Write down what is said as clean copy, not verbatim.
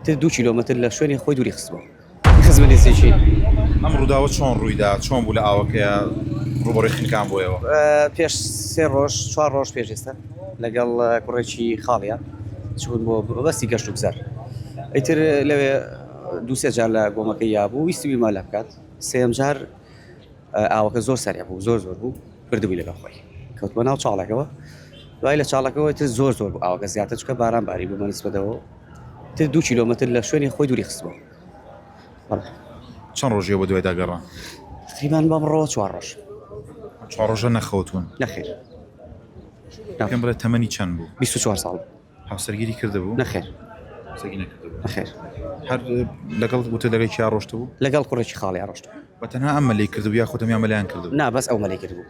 تر 2 کیلۆمەتر لە شوێنی خۆی دووری خستبەوە خزمە لێسێکی ئەم ڕووداوە چۆن ڕوویدا چۆن بوو لە ئاوەکەیە ڕوبەڕۆی خنکان بۆیەوە پێش 3 ڕۆژ 4 ڕۆژ پێش ئێستا لەگەڵ کوڕێکی خاڵیان چون بۆ بەستی گەشت و گوزار ئیتر لەوێ 2-3 جار لە گۆمەکەی یابوو ویستی بیمە لە بکات سێم جار ئاوەکە زۆر سەریا بوو زۆر بوو بردبووی لەگەڵ خۆی کەوتمە ناو چاڵەکەەوە دوای لە چاڵەکەەوە تر زۆر بوو ئاوەکە زیاتر چکە باران باری بوو مەنسبەتەوە تر 2 کیلۆمەتر لە شوێنی خۆی دووری خستبەوە چەند ڕۆژیە بۆ دوای داگەڕان تقریبان بەمڕۆ 4 ڕۆژ 4 ڕۆژە نەخەوتون نەخێر پێم بڵێ تەمەنی چەند بوو 24 ساڵ هاوسەرگیری کردبوو نەخێر نەخێر هەر لەگەڵ وتە لەگەڵ کیا ڕۆشت بوو لەگەڵ کوڕێکی خاڵی ڕۆشت بە تەنها ئەمە لێ کردبوو یا خۆتەمیان مەلیان کردبوو نا بەس ئەو مەلەی کردبوو